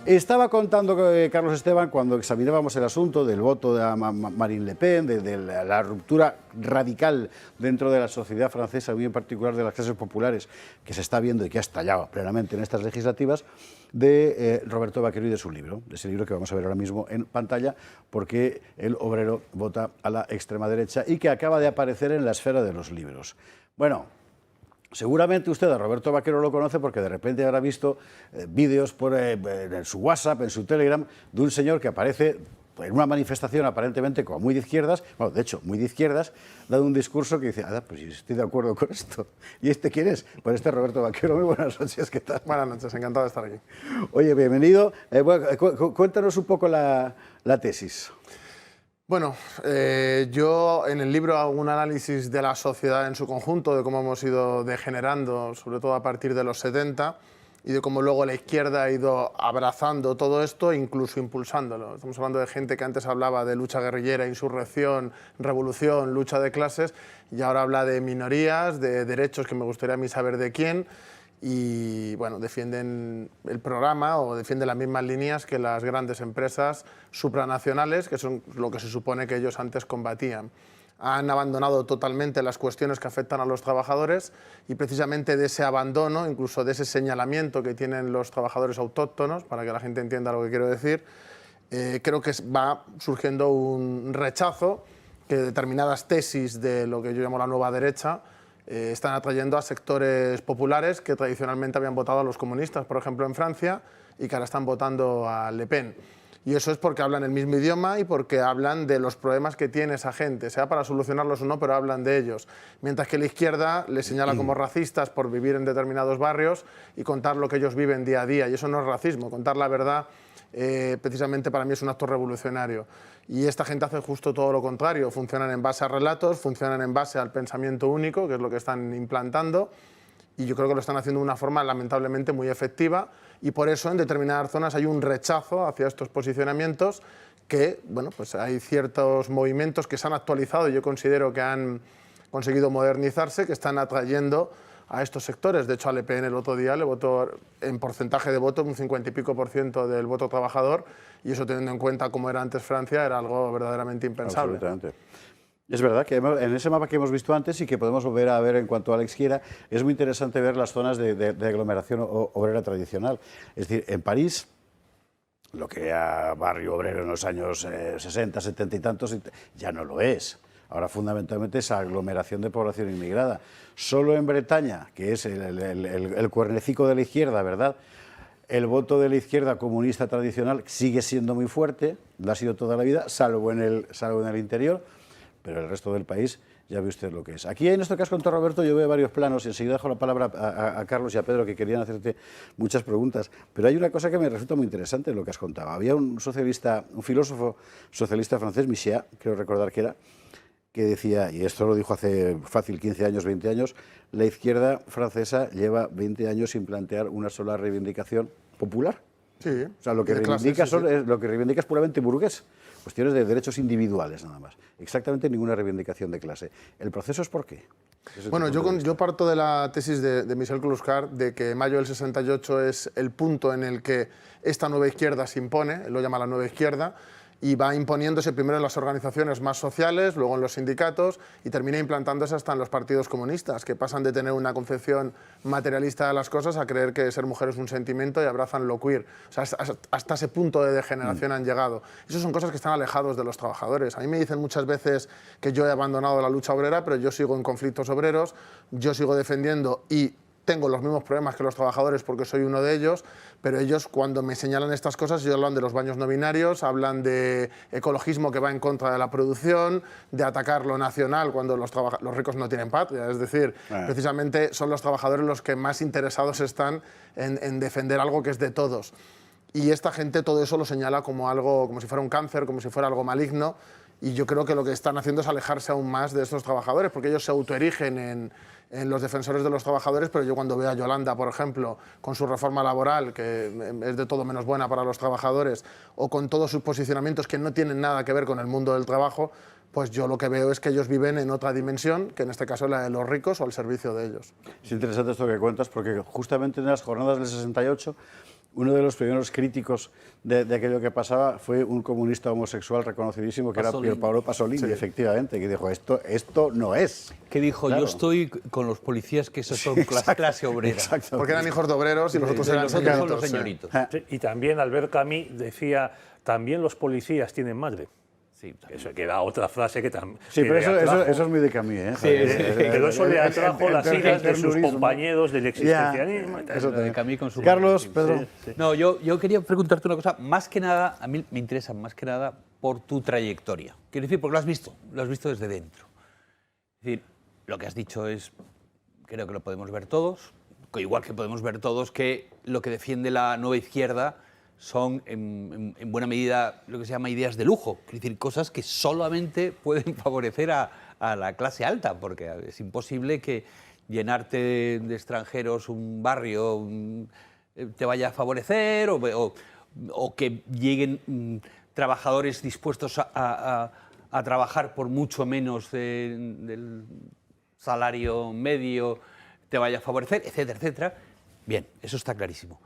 Estaba contando Carlos Esteban cuando examinábamos el asunto del voto de Marine Le Pen, de la ruptura radical dentro de la sociedad francesa, muy en particular de las clases populares, que se está viendo y que ha estallado plenamente en estas legislativas, de Roberto Vaquero y de su libro, de ese libro que vamos a ver ahora mismo en pantalla, porque el obrero vota a la extrema derecha y que acaba de aparecer en la esfera de los libros. Bueno, seguramente usted a Roberto Vaquero lo conoce porque de repente habrá visto vídeos en su WhatsApp, en su Telegram, de un señor que aparece en una manifestación aparentemente como muy de izquierdas, bueno, de hecho, muy de izquierdas, dando un discurso que dice, pues estoy de acuerdo con esto. ¿Y este quién es? Pues este es Roberto Vaquero. Muy buenas noches, ¿qué tal? Buenas noches, encantado de estar aquí. Oye, bienvenido. Cuéntanos un poco la tesis. Bueno, yo en el libro hago un análisis de la sociedad en su conjunto, de cómo hemos ido degenerando, sobre todo a partir de los 70, y de cómo luego la izquierda ha ido abrazando todo esto e incluso impulsándolo. Estamos hablando de gente que antes hablaba de lucha guerrillera, insurrección, revolución, lucha de clases, y ahora habla de minorías, de derechos que me gustaría a mí saber de quién, y bueno, defienden el programa o defienden las mismas líneas que las grandes empresas supranacionales, que son lo que se supone que ellos antes combatían. Han abandonado totalmente las cuestiones que afectan a los trabajadores y precisamente de ese abandono, incluso de ese señalamiento que tienen los trabajadores autóctonos, para que la gente entienda lo que quiero decir, creo que va surgiendo un rechazo que determinadas tesis de lo que yo llamo la nueva derecha están atrayendo a sectores populares que tradicionalmente habían votado a los comunistas, por ejemplo, en Francia, y que ahora están votando a Le Pen. Y eso es porque hablan el mismo idioma y porque hablan de los problemas que tiene esa gente, sea para solucionarlos o no, pero hablan de ellos. Mientras que la izquierda les señala como racistas por vivir en determinados barrios y contar lo que ellos viven día a día. Y eso no es racismo, contar la verdad precisamente para mí es un acto revolucionario. Y esta gente hace justo todo lo contrario, funcionan en base a relatos, funcionan en base al pensamiento único, que es lo que están implantando, y yo creo que lo están haciendo de una forma lamentablemente muy efectiva, y por eso en determinadas zonas hay un rechazo hacia estos posicionamientos que, bueno, pues hay ciertos movimientos que se han actualizado y yo considero que han conseguido modernizarse, que están atrayendo a estos sectores. De hecho, a Le Pen el otro día le votó en porcentaje de voto un 50 y pico % del voto trabajador, y eso, teniendo en cuenta cómo era antes Francia, era algo verdaderamente impensable. Absolutamente. Es verdad que en ese mapa que hemos visto antes y que podemos volver a ver en cuanto a la izquierda, es muy interesante ver las zonas de aglomeración obrera tradicional. Es decir, en París, lo que era barrio obrero en los años 60, 70 y tantos, ya no lo es. Ahora fundamentalmente es aglomeración de población inmigrada. Solo en Bretaña, que es el cuernecico de la izquierda, ¿verdad?, el voto de la izquierda comunista tradicional sigue siendo muy fuerte, lo ha sido toda la vida, salvo en el interior, pero el resto del país ya ve usted lo que es. Aquí en este caso con Roberto yo veo varios planos y enseguida dejo la palabra a Carlos y a Pedro, que querían hacerte muchas preguntas, pero hay una cosa que me resulta muy interesante en lo que has contado. Había un filósofo socialista francés, Michel, creo recordar que era, que decía, y esto lo dijo hace fácil 15 años, 20 años, la izquierda francesa lleva 20 años sin plantear una sola reivindicación popular. Sí. O sea, lo que reivindica es puramente burgués, cuestiones de derechos individuales nada más. Exactamente ninguna reivindicación de clase. ¿El proceso es por qué? Bueno, yo parto de la tesis de Michel Clouscar de que mayo del 68 es el punto en el que esta nueva izquierda se impone, él lo llama la nueva izquierda, y va imponiéndose primero en las organizaciones más sociales, luego en los sindicatos y termina implantándose hasta en los partidos comunistas, que pasan de tener una concepción materialista de las cosas a creer que ser mujer es un sentimiento y abrazan lo queer. O sea, hasta ese punto de degeneración han llegado. Esas son cosas que están alejados de los trabajadores. A mí me dicen muchas veces que yo he abandonado la lucha obrera, pero yo sigo en conflictos obreros, yo sigo defendiendo y tengo los mismos problemas que los trabajadores porque soy uno de ellos, pero ellos cuando me señalan estas cosas, ellos hablan de los baños no binarios, hablan de ecologismo que va en contra de la producción, de atacar lo nacional cuando los ricos no tienen patria. Es decir, precisamente son los trabajadores los que más interesados están en defender algo que es de todos. Y esta gente todo eso lo señala como algo, como si fuera un cáncer, como si fuera algo maligno, y yo creo que lo que están haciendo es alejarse aún más de estos trabajadores, porque ellos se autoerigen en los defensores de los trabajadores, pero yo cuando veo a Yolanda, por ejemplo, con su reforma laboral, que es de todo menos buena para los trabajadores, o con todos sus posicionamientos que no tienen nada que ver con el mundo del trabajo, pues yo lo que veo es que ellos viven en otra dimensión, que en este caso es la de los ricos o al servicio de ellos. Es interesante esto que cuentas, porque justamente en las jornadas del 68 uno de los primeros críticos de aquello que pasaba fue un comunista homosexual reconocidísimo que Pasolini. era Pierpaolo Pasolini, efectivamente, que dijo, esto no es. Que dijo, Claro. yo estoy con los policías que esos son clase obrera. Exacto. Porque eran hijos de obreros y los otros eran Los otros son los señoritos, sí. señoritos. Sí, y también Albert Camus decía, también los policías tienen madre. Sí, Eso que da otra frase que también... Sí, pero eso es muy de Camus, ¿eh? Pero eso le atrajo las iras de sus terrorismo. compañeros del existencialismo. Ya, eso Lo de también. Camus con su Carlos, marketing. Pedro. No, yo quería preguntarte una cosa, más que nada, a mí me interesa más que nada por tu trayectoria. Quiero decir, porque lo has visto desde dentro. Es decir, lo que has dicho es, creo que lo podemos ver todos, igual que podemos ver todos que lo que defiende la nueva izquierda son en buena medida lo que se llama ideas de lujo, es decir, cosas que solamente pueden favorecer a la clase alta, porque es imposible que llenarte de extranjeros un barrio te vaya a favorecer o que lleguen trabajadores dispuestos a trabajar por mucho menos del salario medio te vaya a favorecer, etcétera, etcétera. Bien, eso está clarísimo.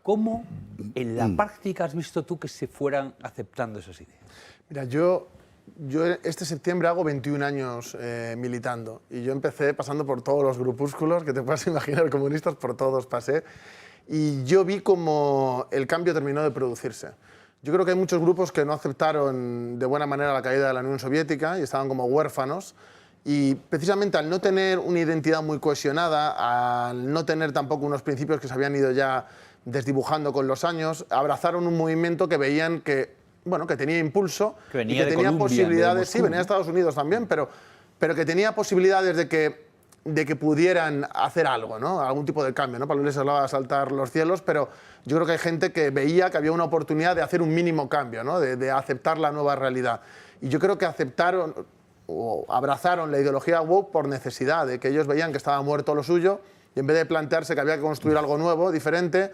¿Cómo en la práctica has visto tú que se fueran aceptando esas ideas? Mira, yo este septiembre hago 21 años militando y yo empecé pasando por todos los grupúsculos que te puedas imaginar, comunistas, por todos pasé y yo vi cómo el cambio terminó de producirse. Yo creo que hay muchos grupos que no aceptaron de buena manera la caída de la Unión Soviética y estaban como huérfanos y precisamente al no tener una identidad muy cohesionada, al no tener tampoco unos principios que se habían ido ya desdibujando con los años, abrazaron un movimiento que veían que, bueno, que tenía impulso Que venía y que de tenía Colombia, posibilidades, de sí, Moscú. venía de Estados Unidos también, pero que tenía posibilidades de que pudieran hacer algo, ¿no? Algún tipo de cambio, ¿no? Pablo Iglesias hablaba de saltar los cielos, pero yo creo que hay gente que veía que había una oportunidad de hacer un mínimo cambio, ¿no? De aceptar la nueva realidad. Y yo creo que aceptaron o abrazaron la ideología woke por necesidad, de que ellos veían que estaba muerto lo suyo y en vez de plantearse que había que construir algo nuevo, diferente,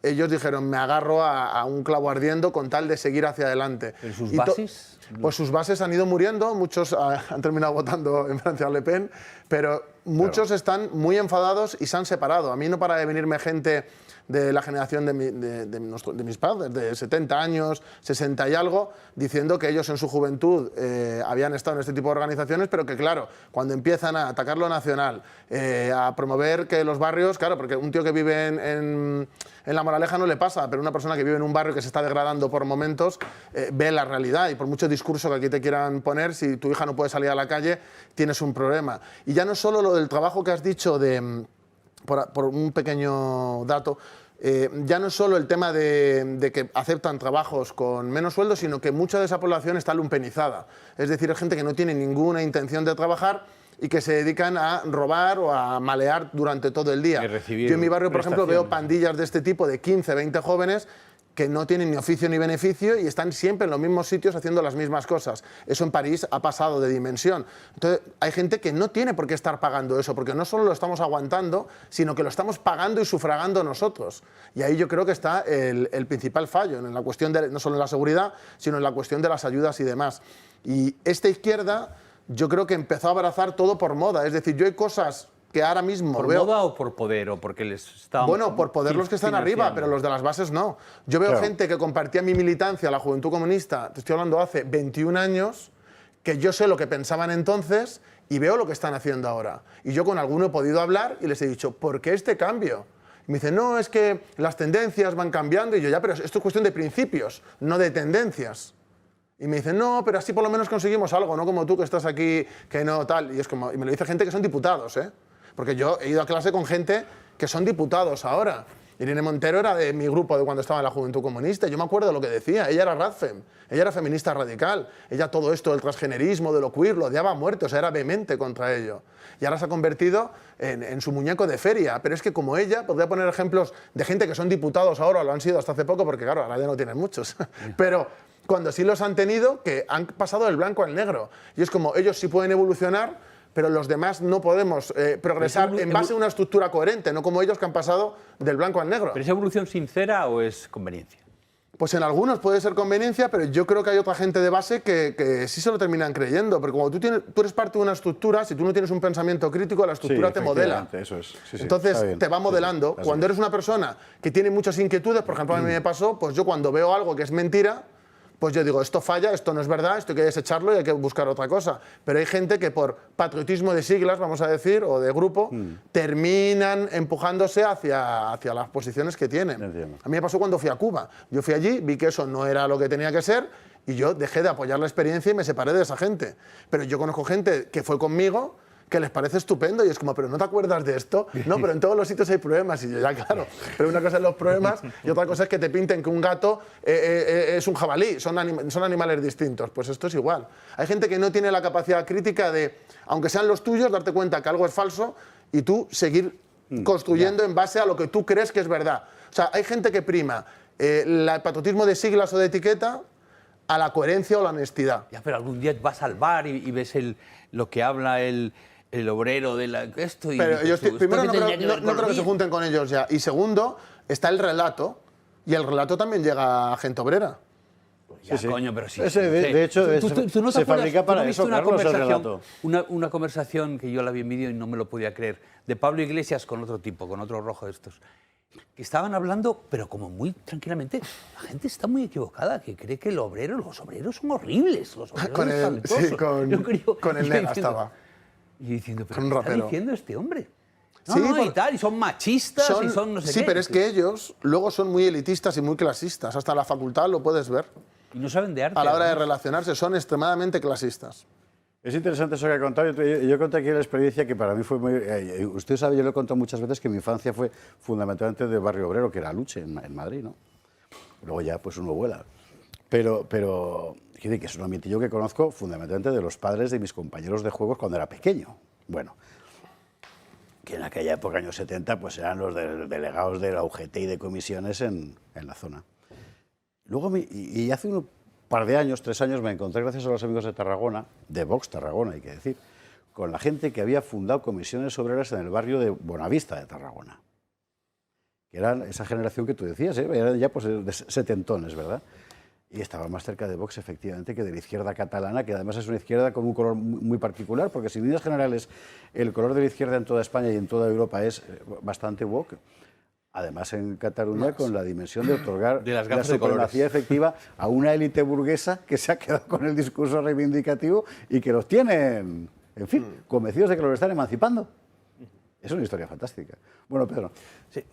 ellos dijeron, me agarro a un clavo ardiendo con tal de seguir hacia adelante. ¿Pero sus Y bases? pues sus bases han ido muriendo, muchos han terminado votando en Francia a Le Pen, pero muchos están muy enfadados y se han separado. A mí no para de venirme gente de la generación de mis padres, de 70 años, 60 y algo, diciendo que ellos en su juventud habían estado en este tipo de organizaciones, pero que claro, cuando empiezan a atacar lo nacional, a promover que los barrios, claro, porque un tío que vive en La Moraleja no le pasa, pero una persona que vive en un barrio que se está degradando por momentos, ve la realidad y por mucho discurso que aquí te quieran poner, si tu hija no puede salir a la calle, tienes un problema. Y ya no solo lo del trabajo que has dicho por un pequeño dato, ya no es solo el tema de que aceptan trabajos con menos sueldo, sino que mucha de esa población está lumpenizada. Es decir, es gente que no tiene ninguna intención de trabajar y que se dedican a robar o a malear durante todo el día. Yo en mi barrio, por ejemplo, veo pandillas de este tipo de 15, 20 jóvenes que no tienen ni oficio ni beneficio y están siempre en los mismos sitios haciendo las mismas cosas. Eso en París ha pasado de dimensión. Entonces, hay gente que no tiene por qué estar pagando eso, porque no solo lo estamos aguantando, sino que lo estamos pagando y sufragando nosotros. Y ahí yo creo que está el principal fallo, en la cuestión de, no solo en la seguridad, sino en la cuestión de las ayudas y demás. Y esta izquierda, yo creo que empezó a abrazar todo por moda. Es decir, yo hay cosas que ahora mismo ¿Por veo... moda o por poder? ¿O porque les estaban Bueno, por poder los que están arriba, financiando? pero los de las bases no. Yo veo Claro. gente que compartía mi militancia, la Juventud Comunista, te estoy hablando hace 21 años, que yo sé lo que pensaban entonces y veo lo que están haciendo ahora. Y yo con alguno he podido hablar y les he dicho, ¿por qué este cambio? Y me dicen, no, es que las tendencias van cambiando. Y yo, ya, pero esto es cuestión de principios, no de tendencias. Y me dicen, no, pero así por lo menos conseguimos algo, no como tú que estás aquí, que no, tal. Y, es como, y me lo dice gente que son diputados, ¿eh? Porque yo he ido a clase con gente que son diputados ahora. Irene Montero era de mi grupo de cuando estaba en la Juventud Comunista. Yo me acuerdo de lo que decía. Ella era Radfem, ella era feminista radical. Ella todo esto del transgenerismo, de lo queer, lo odiaba a muerte, o sea, era vehemente contra ello. Y ahora se ha convertido en su muñeco de feria. Pero es que como ella, podría poner ejemplos de gente que son diputados ahora, lo han sido hasta hace poco, porque claro, ahora ya no tienen muchos. Pero cuando sí los han tenido, que han pasado del blanco al negro. Y es como, ellos sí pueden evolucionar, pero los demás no podemos progresar en base a una estructura coherente, no como ellos que han pasado del blanco al negro. ¿Pero es evolución sincera o es conveniencia? Pues en algunos puede ser conveniencia, pero yo creo que hay otra gente de base que sí se lo terminan creyendo. Porque como tú eres parte de una estructura, si tú no tienes un pensamiento crítico, la estructura Sí, te modela. efectivamente, eso es. Sí, sí, Entonces está bien. te va Sí, modelando. sí, así Cuando es. eres una persona que tiene muchas inquietudes, por ejemplo a mí me pasó, pues yo cuando veo algo que es mentira, pues yo digo, esto falla, esto no es verdad, esto hay que desecharlo y hay que buscar otra cosa. Pero hay gente que por patriotismo de siglas, vamos a decir, o de grupo, terminan empujándose hacia las posiciones que tienen. Entiendo. A mí me pasó cuando fui a Cuba. Yo fui allí, vi que eso no era lo que tenía que ser y yo dejé de apoyar la experiencia y me separé de esa gente. Pero yo conozco gente que fue conmigo que les parece estupendo y es como, pero ¿no te acuerdas de esto? No, pero en todos los sitios hay problemas. Y yo, ya, claro, pero una cosa es los problemas y otra cosa es que te pinten que un gato es un jabalí, son animales distintos. Pues esto es igual. Hay gente que no tiene la capacidad crítica de, aunque sean los tuyos, darte cuenta que algo es falso y tú seguir construyendo en base a lo que tú crees que es verdad. O sea, hay gente que prima el patriotismo de siglas o de etiqueta a la coherencia o la honestidad. Ya, pero algún día vas al bar y ves lo que habla el obrero de esto y Pero dices yo tú, ¿esto primero qué no tendría que ver creo con que lo se mío? junten con ellos ya. Y segundo, está el relato. Y el relato también llega a gente obrera. Ya, Sí, sí. coño, pero sí. Ese, de hecho, ¿Tú no te se acuerdas? fabrica ¿Tú no para viste eso, una Carlos, el conversación, relato. una conversación que yo la vi en vídeo y no me lo podía creer, de Pablo Iglesias con otro tipo, con otro rojo de estos, que estaban hablando, pero como muy tranquilamente. La gente está muy equivocada, que cree que los obreros son horribles. Los obreros Con el- espantosos. sí, con- Yo creo- con el yo Nega diciendo- estaba. Y diciendo, pero Con un ¿qué está rapero. diciendo este hombre? No, Sí, no, y tal, y son machistas, y son no sé sí, qué. pero es que ellos luego son muy elitistas y muy clasistas. Hasta en la facultad lo puedes ver. Y no saben de arte. A la hora de además. relacionarse son extremadamente clasistas. Es interesante eso que ha contado. Yo conté aquí la experiencia que para mí fue muy... usted sabe, yo lo he contado muchas veces que mi infancia fue fundamentalmente de barrio obrero, que era Luche, en Madrid, ¿no? Luego ya pues uno vuela. Pero quiero decir que es un ambiente yo que conozco fundamentalmente de los padres de mis compañeros de juegos cuando era pequeño. Bueno, que en aquella época, años 70, pues eran los delegados de la UGT y de comisiones en la zona. Luego, y hace un par de años, 3 años, me encontré, gracias a los amigos de Tarragona, de Vox Tarragona, hay que decir, con la gente que había fundado comisiones obreras en el barrio de Bonavista de Tarragona. Que eran esa generación que tú decías, eran ya pues, de setentones, ¿verdad? Y estaba más cerca de Vox, efectivamente, que de la izquierda catalana, que además es una izquierda con un color muy particular, porque si en líneas generales el color de la izquierda en toda España y en toda Europa es bastante woke, además en Cataluña con la dimensión de otorgar De las la gafas de supremacía efectiva a una élite burguesa que se ha quedado con el discurso reivindicativo y que los tienen, en fin, convencidos de que los están emancipando. Es una historia fantástica. Bueno, Pedro. Sí.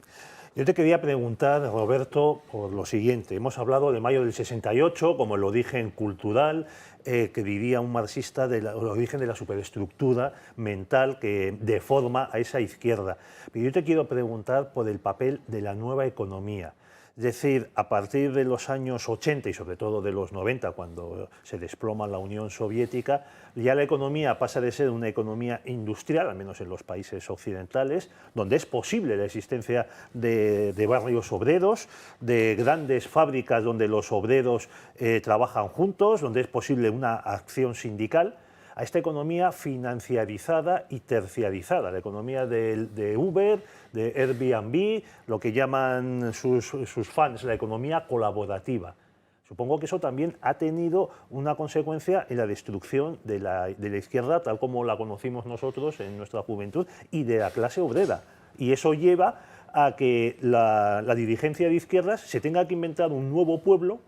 Yo te quería preguntar, Roberto, por lo siguiente. Hemos hablado de mayo del 68 como el origen cultural, que diría un marxista, del origen de la superestructura mental que deforma a esa izquierda. Pero yo te quiero preguntar por el papel de la nueva economía. Es decir, a partir de los años 80 y sobre todo de los 90, cuando se desploma la Unión Soviética, ya la economía pasa de ser una economía industrial, al menos en los países occidentales, donde es posible la existencia de barrios obreros, de grandes fábricas donde los obreros trabajan juntos, donde es posible una acción sindical, a esta economía financiarizada y terciarizada, la economía de Uber, de Airbnb, lo que llaman sus fans la economía colaborativa. Supongo que eso también ha tenido una consecuencia en la destrucción de la izquierda, tal como la conocimos nosotros en nuestra juventud, y de la clase obrera. Y eso lleva a que la dirigencia de izquierdas se tenga que inventar un nuevo pueblo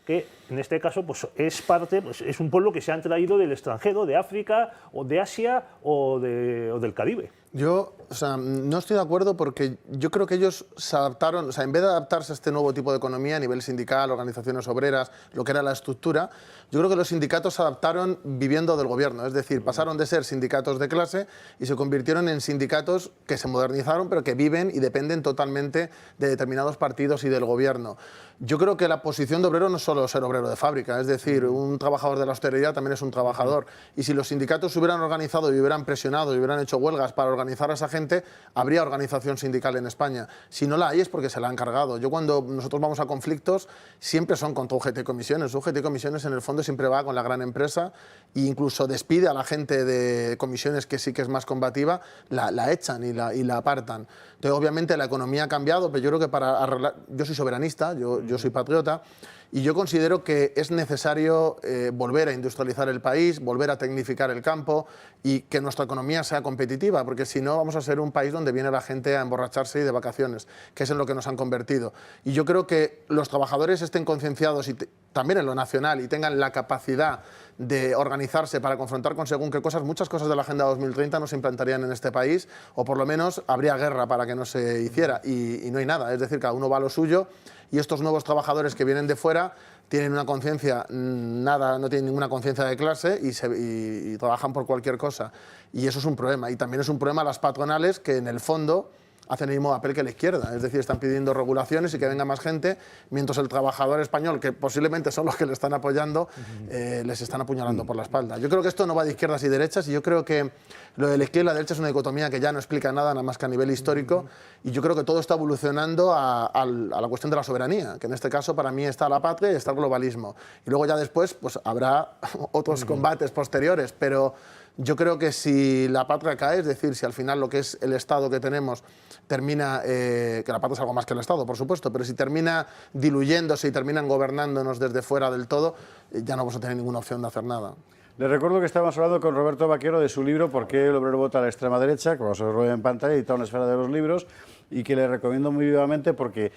que en este caso pues, es un pueblo que se han traído del extranjero, de África, o de Asia o del Caribe. Yo, no estoy de acuerdo porque yo creo que ellos se adaptaron, en vez de adaptarse a este nuevo tipo de economía a nivel sindical, organizaciones obreras, lo que era la estructura, yo creo que los sindicatos se adaptaron viviendo del gobierno, es decir, pasaron de ser sindicatos de clase y se convirtieron en sindicatos que se modernizaron, pero que viven y dependen totalmente de determinados partidos y del gobierno. Yo creo que la posición de obrero no es solo ser obrero de fábrica, es decir, un trabajador de la hostelería también es un trabajador. Y si los sindicatos se hubieran organizado y hubieran presionado y hubieran hecho huelgas para organizar a esa gente, habría organización sindical en España. Si no la hay es porque se la han cargado. Yo cuando nosotros vamos a conflictos siempre son contra UGT Comisiones. UGT Comisiones en el fondo siempre va con la gran empresa e incluso despide a la gente de comisiones que sí que es más combativa, la echan y la apartan. Entonces obviamente la economía ha cambiado, pero yo creo que para arreglar... Yo soy soberanista, yo soy patriota, y yo considero que es necesario volver a industrializar el país, volver a tecnificar el campo y que nuestra economía sea competitiva, porque si no vamos a ser un país donde viene la gente a emborracharse y de vacaciones, que es en lo que nos han convertido. Y yo creo que los trabajadores estén concienciados y también en lo nacional y tengan la capacidad de organizarse para confrontar con según qué cosas, muchas cosas de la Agenda 2030 no se implantarían en este país, o por lo menos habría guerra para que no se hiciera, y no hay nada. Es decir, cada uno va a lo suyo, y estos nuevos trabajadores que vienen de fuera tienen una conciencia, no tienen ninguna conciencia de clase y trabajan por cualquier cosa. Y eso es un problema. Y también es un problema las patronales que en el fondo hacen el mismo papel que la izquierda, es decir, están pidiendo regulaciones y que venga más gente, mientras el trabajador español, que posiblemente son los que le están apoyando, les están apuñalando por la espalda. Yo creo que esto no va de izquierdas y derechas, y yo creo que lo de la izquierda y la derecha es una dicotomía que ya no explica nada más que a nivel histórico, y yo creo que todo está evolucionando a la cuestión de la soberanía, que en este caso para mí está la patria y está el globalismo. Y luego ya después pues habrá otros combates posteriores, pero yo creo que si la patria cae, es decir, si al final lo que es el Estado que tenemos termina, que la patria es algo más que el Estado, por supuesto, pero si termina diluyéndose y terminan gobernándonos desde fuera del todo, ya no vamos a tener ninguna opción de hacer nada. Les recuerdo que estamos hablando con Roberto Vaquero de su libro ¿Por qué el obrero vota a la extrema derecha?, que vamos a ver en pantalla, editado en Esfera de los Libros, y que le recomiendo muy vivamente porque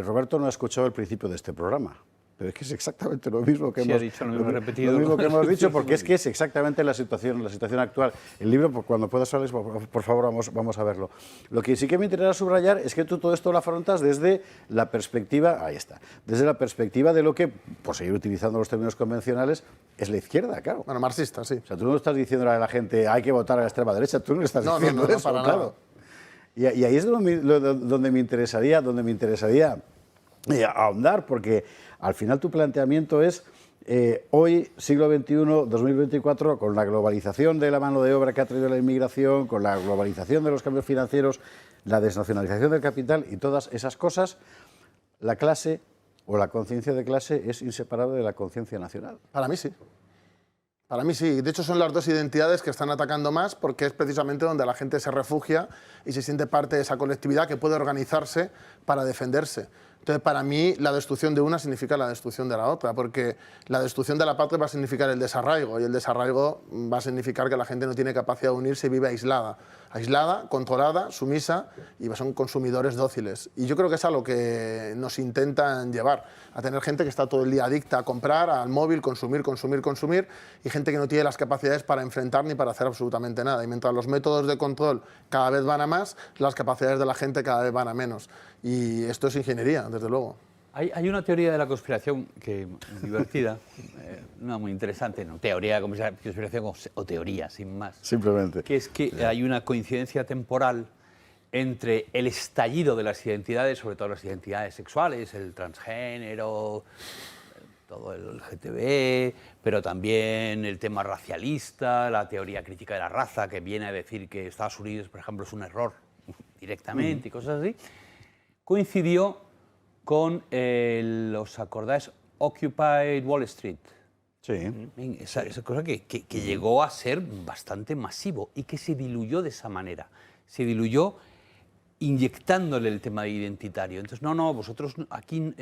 Roberto no ha escuchado el principio de este programa. Pero es que es exactamente lo mismo que hemos dicho, lo repetido. Lo mismo que hemos dicho, porque es que es exactamente la situación actual. El libro, cuando puedas, Alex, por favor, vamos a verlo. Lo que sí que me interesa subrayar es que tú todo esto lo afrontas desde la perspectiva, ahí está, desde la perspectiva de lo que, por seguir utilizando los términos convencionales, es la izquierda, claro. Bueno, marxista, sí. O sea, tú no estás diciendo a la gente hay que votar a la extrema derecha, tú no estás diciendo eso, para claro. nada. Y ahí es donde me interesaría ahondar, porque al final tu planteamiento es hoy, siglo XXI, 2024, con la globalización de la mano de obra que ha traído la inmigración, con la globalización de los cambios financieros, la desnacionalización del capital y todas esas cosas, la clase o la conciencia de clase es inseparable de la conciencia nacional. Para mí sí. Para mí sí. De hecho, son las dos identidades que están atacando más, porque es precisamente donde la gente se refugia y se siente parte de esa colectividad que puede organizarse para defenderse. Entonces, para mí, la destrucción de una significa la destrucción de la otra, porque la destrucción de la patria va a significar el desarraigo, y el desarraigo va a significar que la gente no tiene capacidad de unirse y vive aislada, controlada, sumisa, y son consumidores dóciles. Y yo creo que es a lo que nos intentan llevar, a tener gente que está todo el día adicta a comprar, al móvil, consumir, y gente que no tiene las capacidades para enfrentar ni para hacer absolutamente nada. Y mientras los métodos de control cada vez van a más, las capacidades de la gente cada vez van a menos. Y esto es ingeniería, desde luego. Hay una teoría de la conspiración que divertida, no muy interesante, no teoría de la conspiración o teoría, sin más. Simplemente. Que es que hay una coincidencia temporal entre el estallido de las identidades, sobre todo las identidades sexuales, el transgénero, todo el LGTB, pero también el tema racialista, la teoría crítica de la raza, que viene a decir que Estados Unidos, por ejemplo, es un error directamente y cosas así, coincidió con ¿os acordáis? Occupy Wall Street. Sí. Esa cosa que llegó a ser bastante masivo y que se diluyó de esa manera. Se diluyó inyectándole el tema identitario. Entonces, no, vosotros aquí,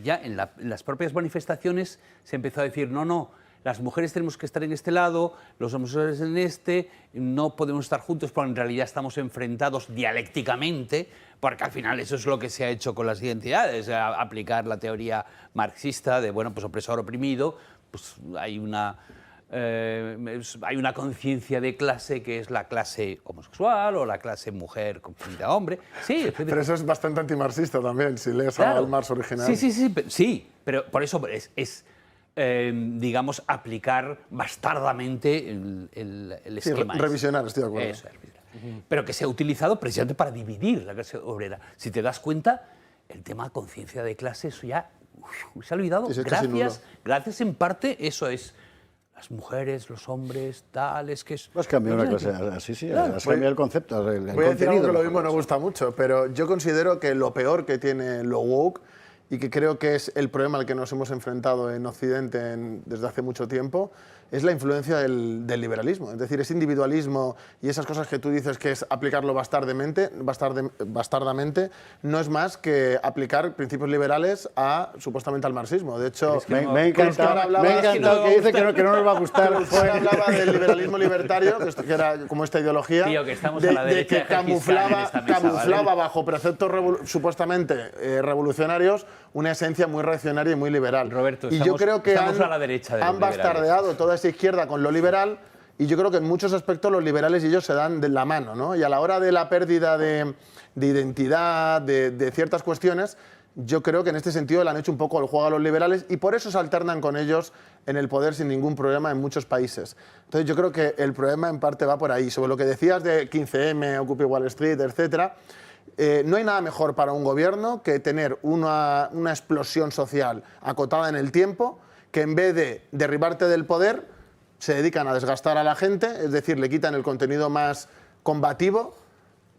ya en las propias manifestaciones se empezó a decir, no, las mujeres tenemos que estar en este lado, los homosexuales en este, no podemos estar juntos porque en realidad estamos enfrentados dialécticamente, porque al final eso es lo que se ha hecho con las identidades, aplicar la teoría marxista de, bueno, pues opresor oprimido, pues hay una conciencia de clase que es la clase homosexual o la clase mujer confundida a hombre. Sí, pero eso es bastante antimarxista también, si lees al Marx original. Sí, pero por eso es digamos, aplicar bastardamente el esquema. Revisionar, estoy de acuerdo. Eso es, pero que se ha utilizado precisamente para dividir la clase obrera. Si te das cuenta, el tema de conciencia de clase, eso ya se ha olvidado. Sí, Gracias en parte, eso es las mujeres, los hombres, tal, es que es... Has cambiado una clase, así sí, has cambiado el concepto, el Voy a decir algo contenido. que lo mismo no gusta mucho, pero yo considero que lo peor que tiene lo woke, y que creo que es el problema al que nos hemos enfrentado en Occidente desde hace mucho tiempo, es la influencia del liberalismo. Es decir, ese individualismo y esas cosas que tú dices que es aplicarlo bastardamente, no es más que aplicar principios liberales supuestamente al marxismo. De hecho, Me ha encantado que dice que no nos va a gustar. Cruzcar hablaba del liberalismo libertario, que era como esta ideología, Tío, que estamos a la de derecha que de Kazajistán en esta mesa, camuflaba ¿vale? bajo preceptos supuestamente revolucionarios una esencia muy reaccionaria y muy liberal. Roberto, y yo creo que estamos a la derecha de los han liberales. bastardeado toda esa izquierda con lo liberal, y yo creo que en muchos aspectos los liberales y ellos se dan de la mano, ¿no? Y a la hora de la pérdida de identidad, de ciertas cuestiones, yo creo que en este sentido le han hecho un poco el juego a los liberales, y por eso se alternan con ellos en el poder sin ningún problema en muchos países. Entonces yo creo que el problema en parte va por ahí. Sobre lo que decías de 15M, Occupy Wall Street, etcétera, no hay nada mejor para un gobierno que tener una explosión social acotada en el tiempo, que en vez de derribarte del poder, se dedican a desgastar a la gente, es decir, le quitan el contenido más combativo,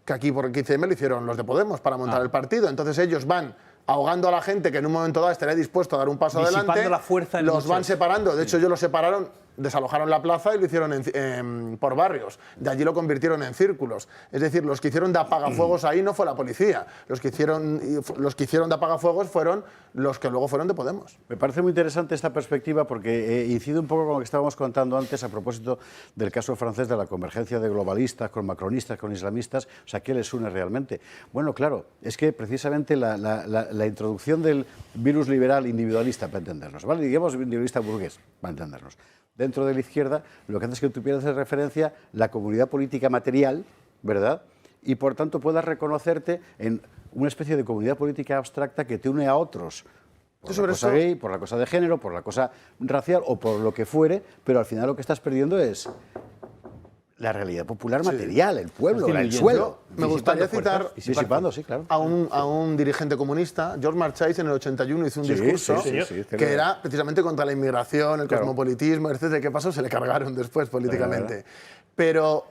que aquí por el 15M lo hicieron los de Podemos para montar el partido. Entonces ellos van ahogando a la gente que en un momento dado estaría dispuesto a dar un paso Disipando adelante, la fuerza en los muchos. van separando. De hecho, ellos los separaron, desalojaron la plaza y lo hicieron por barrios. De allí lo convirtieron en círculos. Es decir, los que hicieron de apagafuegos ahí no fue la policía. Los que hicieron de apagafuegos fueron los que luego fueron de Podemos. Me parece muy interesante esta perspectiva porque incide un poco con lo que estábamos contando antes a propósito del caso francés de la convergencia de globalistas con macronistas, con islamistas. O sea, ¿qué les une realmente? Bueno, claro, es que precisamente la introducción del virus liberal individualista, para entendernos, ¿vale? Digamos individualista burgués, para entendernos. Dentro de la izquierda, lo que hace es que tú pierdas de referencia la comunidad política material, ¿verdad? Y por tanto puedas reconocerte en una especie de comunidad política abstracta que te une a otros. Por la cosa gay, por la cosa de género, por la cosa racial o por lo que fuere, pero al final lo que estás perdiendo es la realidad popular material, el pueblo, el suelo. Me gustaría citar Disipando, sí, claro. a un dirigente comunista, George Marchais, en el 81 hizo un discurso que era precisamente contra la inmigración, el cosmopolitismo, etcétera. ¿Qué pasó? Se le cargaron después políticamente. Pero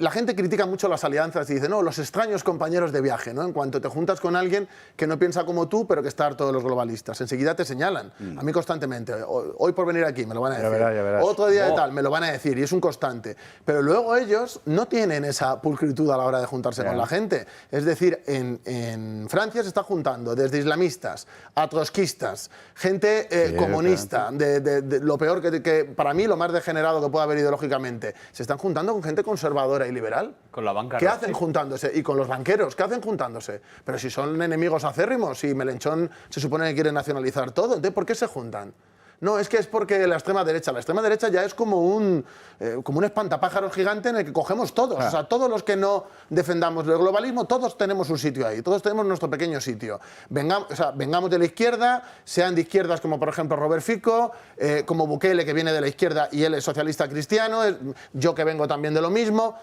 la gente critica mucho las alianzas y dice, no, los extraños compañeros de viaje, ¿no? En cuanto te juntas con alguien que no piensa como tú, pero que está harto de los globalistas, enseguida te señalan. A mí constantemente. Hoy por venir aquí me lo van a decir. Ya verás. Otro día de tal, me lo van a decir, y es un constante. Pero luego ellos no tienen esa pulcritud a la hora de juntarse con la gente. Es decir, en Francia se está juntando desde islamistas a trotskistas, gente comunista, de lo peor que para mí lo más degenerado que pueda haber ideológicamente. Se están juntando con gente conservadora y liberal. Con la banca. ¿Qué hacen juntándose? Y con los banqueros, ¿qué hacen juntándose? Pero si son enemigos acérrimos, si Melenchón se supone que quiere nacionalizar todo, entonces ¿por qué se juntan? No, es que es porque la extrema derecha ya es como un espantapájaros gigante en el que cogemos todos. O sea, todos los que no defendamos el globalismo, todos tenemos un sitio ahí, todos tenemos nuestro pequeño sitio. Vengamos de la izquierda, sean de izquierdas como por ejemplo Robert Fico, como Bukele, que viene de la izquierda y él es socialista cristiano, yo que vengo también de lo mismo,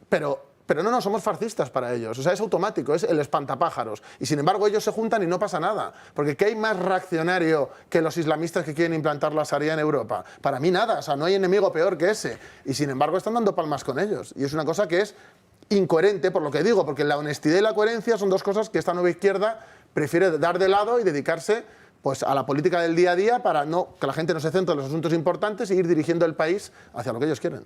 pero no somos fascistas para ellos. O sea, es automático, es el espantapájaros. Y sin embargo ellos se juntan y no pasa nada. Porque ¿qué hay más reaccionario que los islamistas que quieren implantar la Sharia en Europa? Para mí nada, o sea, no hay enemigo peor que ese. Y sin embargo están dando palmas con ellos. Y es una cosa que es incoherente, por lo que digo, porque la honestidad y la coherencia son dos cosas que esta nueva izquierda prefiere dar de lado y dedicarse pues, a la política del día a día para que la gente no se centre en los asuntos importantes e ir dirigiendo el país hacia lo que ellos quieren.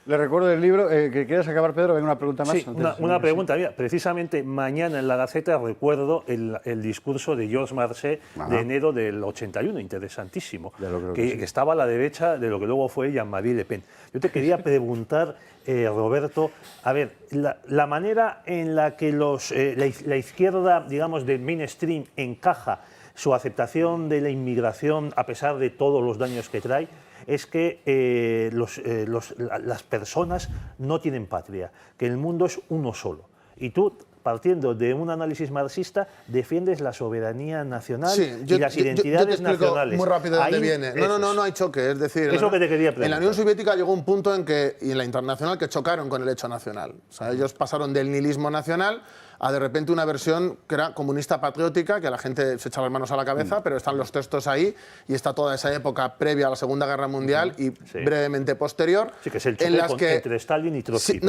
Le recuerdo el libro. ¿Que quieres acabar, Pedro? Venga, una pregunta más. Sí, una pregunta. Mira, precisamente mañana en la Gaceta recuerdo el discurso de Georges Marchais de enero del 81, interesantísimo, que estaba a la derecha de lo que luego fue Jean-Marie Le Pen. Yo te quería preguntar, Roberto, a ver, la manera en la que la izquierda, digamos, del mainstream encaja su aceptación de la inmigración a pesar de todos los daños que trae, es que las personas no tienen patria, que el mundo es uno solo. Y tú, partiendo de un análisis marxista, defiendes la soberanía nacional y las identidades yo te explico nacionales. Muy rápido de dónde viene. No hay choque. Es decir, es lo que te quería preguntar. En la Unión Soviética llegó un punto y en la internacional que chocaron con el hecho nacional. O sea, ellos pasaron del nihilismo nacional a de repente una versión que era comunista patriótica, que la gente se echa las manos a la cabeza, pero están los textos ahí y está toda esa época previa a la Segunda Guerra Mundial y brevemente posterior. Sí, que es el choque entre Stalin y Trotsky.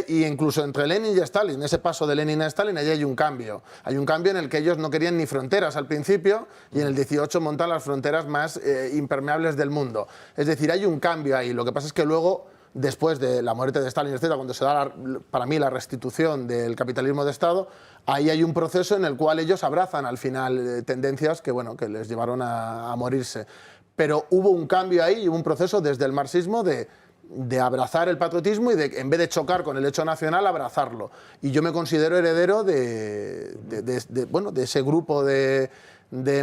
Y incluso entre Lenin y Stalin, ese paso de Lenin a Stalin, allí hay un cambio. Hay un cambio en el que ellos no querían ni fronteras al principio y en el 18 montan las fronteras más impermeables del mundo. Es decir, hay un cambio ahí. Lo que pasa es que luego, después de la muerte de Stalin, etc., cuando se da, para mí, la restitución del capitalismo de Estado, ahí hay un proceso en el cual ellos abrazan al final tendencias que, bueno, que les llevaron a morirse. Pero hubo un cambio ahí y hubo un proceso desde el marxismo de abrazar el patriotismo y de, en vez de chocar con el hecho nacional, abrazarlo. Y yo me considero heredero de ese grupo de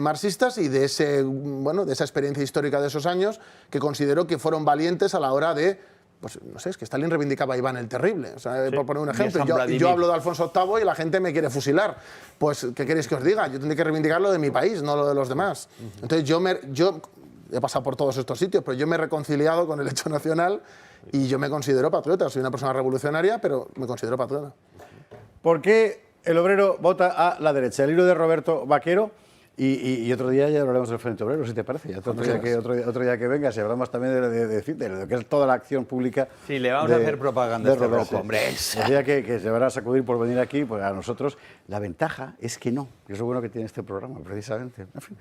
marxistas y de esa experiencia histórica de esos años, que considero que fueron valientes a la hora de, pues no sé, es que Stalin reivindicaba a Iván el Terrible, o sea, por poner un ejemplo. Yo hablo de Alfonso VIII y la gente me quiere fusilar. Pues, ¿qué queréis que os diga? Yo tendré que reivindicar lo de mi país, no lo de los demás. Entonces yo he pasado por todos estos sitios, pero yo me he reconciliado con el hecho nacional y yo me considero patriota. Soy una persona revolucionaria, pero me considero patriota. ¿Por qué el obrero vota a la derecha? El libro de Roberto Vaquero. Y otro día ya hablaremos del Frente Obrero, si te parece. Ya otro día que vengas y hablamos también de lo que es toda la acción pública. Sí, le vamos a hacer propaganda a este rojo, hombre. Decía que se van a sacudir por venir aquí, pues a nosotros la ventaja es que no. Y eso es bueno que tiene este programa, precisamente. En fin.